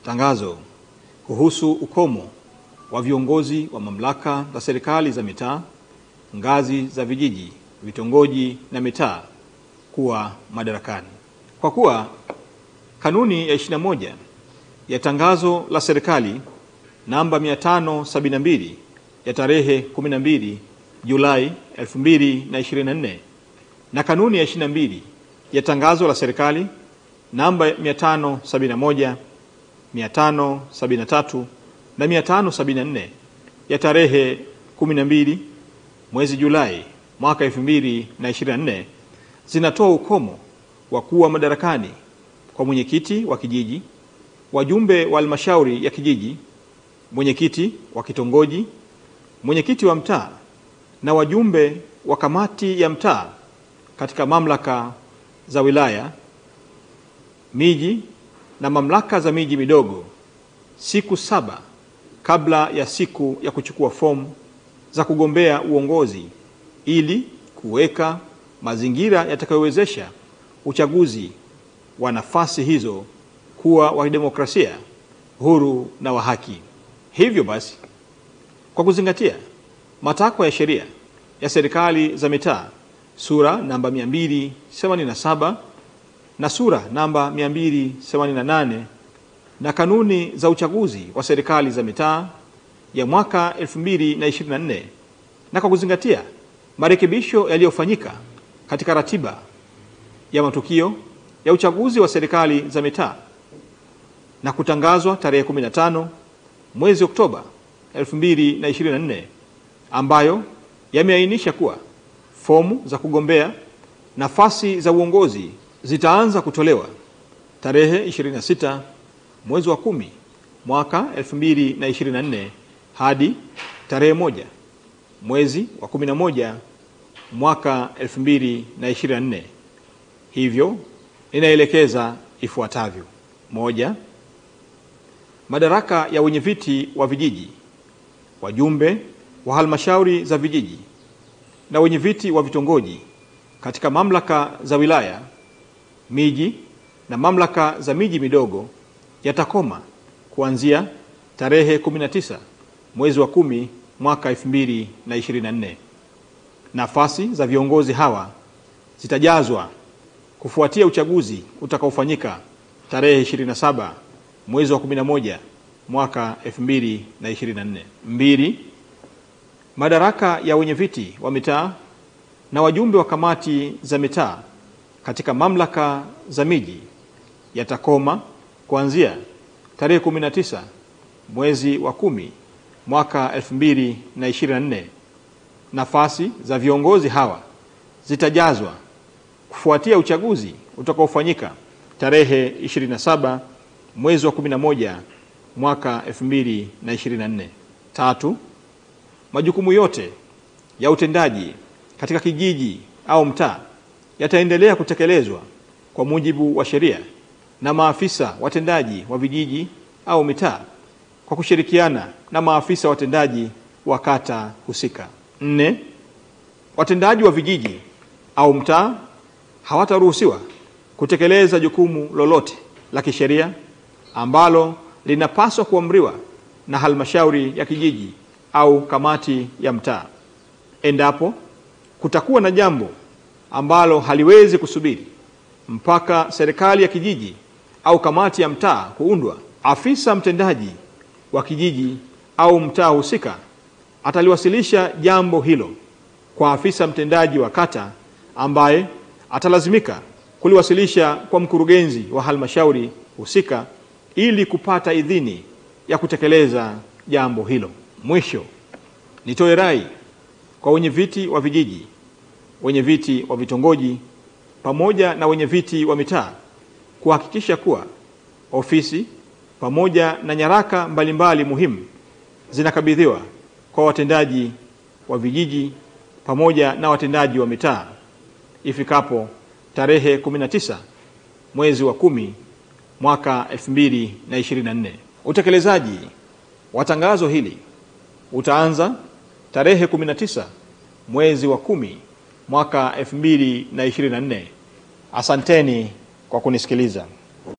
Tangazo kuhusu ukomo wa viongozi wa mamlaka za serikali za mitaa, ngazi za vijiji, vitongoji na mitaa kuwa madarakani. Kwa kuwa kanuni ya 21 ya tangazo la serikali namba 572 ya tarehe 12 Julai 2024 na kanuni ya 22 ya tangazo la serikali namba 571, 573 na 574 ya tarehe 12 mwezi Julai mwaka 2024 zinatoa ukomo wa kuwa madarakani kwa mwenyekiti wa kijiji, wajumbe wa halmashauri ya kijiji, mwenyekiti wa kitongoji, mwenyekiti wa mtaa na wajumbe wa kamati ya mtaa katika mamlaka za wilaya, miji na mamlaka za miji midogo siku 7 kabla ya siku ya kuchukua fomu za kugombea uongozi, ili kuweka mazingira yatakayowezesha uchaguzi wa nafasi hizo kuwa wa demokrasia, huru na wa haki. Hivyo basi, kwa kuzingatia matakwa ya sheria ya serikali za mitaa sura namba 287 na sura namba 288 na kanuni za uchaguzi wa serikali za mitaa ya mwaka 2024, na kwa kuzingatia marekebisho yaliyofanyika katika ratiba ya matukio ya uchaguzi wa serikali za mitaa na kutangazwa tarehe 15 mwezi Oktoba 2024, ambayo yameainisha kuwa fomu za kugombea nafasi za uongozi zitaanza kutolewa tarehe 26 mwezi wa 10 mwaka 2024 hadi tarehe 1 mwezi wa 11 mwaka 2024. Hivyo ninaelekeza ifuatavyo: 1. Madaraka ya wenyeviti wa vijiji, wajumbe wa halmashauri za vijiji na wenyeviti wa vitongoji katika mamlaka za wilaya, miji na mamlaka za miji midogo yatakoma kuanzia tarehe 19 mwezi wa 10 mwaka 2024. Nafasi za viongozi hawa zitajazwa kufuatia uchaguzi utakaofanyika tarehe 27 mwezi wa 11 mwaka 2024. 2. Madaraka ya wenyeviti wa mitaa na wajumbe wa kamati za mitaa katika mamlaka za miji yatakoma kuanzia tarehe 19 mwezi wa 10 mwaka 2024. Nafasi za viongozi hawa zitajazwa kufuatia uchaguzi utakaofanyika tarehe 27 mwezi wa 11 mwaka 2024. 3. Majukumu yote ya utendaji katika kijiji au mtaa yataendelea kutekelezwa kwa mujibu wa sheria na maafisa watendaji wa vijiji au mitaa kwa kushirikiana na maafisa watendaji wa kata husika. 4. Watendaji wa vijiji au mtaa hawataruhusiwa kutekeleza jukumu lolote la kisheria ambalo linapaswa kuamriwa na halmashauri ya kijiji au kamati ya mtaa. Endapo kutakuwa na jambo ambalo haliwezi kusubiri mpaka serikali ya kijiji au kamati ya mtaa kuundwa, afisa mtendaji wa kijiji au mtaa husika ataliwasilisha jambo hilo kwa afisa mtendaji wa kata, ambaye atalazimika kuliwasilisha kwa mkurugenzi wa halmashauri husika ili kupata idhini ya kutekeleza jambo hilo. Mwisho, nitoe rai kwa wenyeviti wa vijiji, wenyeviti wa vitongoji pamoja na wenyeviti wa mitaa kuhakikisha kuwa ofisi pamoja na nyaraka mbalimbali muhimu zinakabidhiwa kwa watendaji wa vijiji pamoja na watendaji wa mitaa ifikapo tarehe 19 mwezi wa 10 mwaka 2024. Utekelezaji wa tangazo hili utaanza tarehe 19 mwezi wa 10 mwaka 2024. Asanteni kwa kunisikiliza.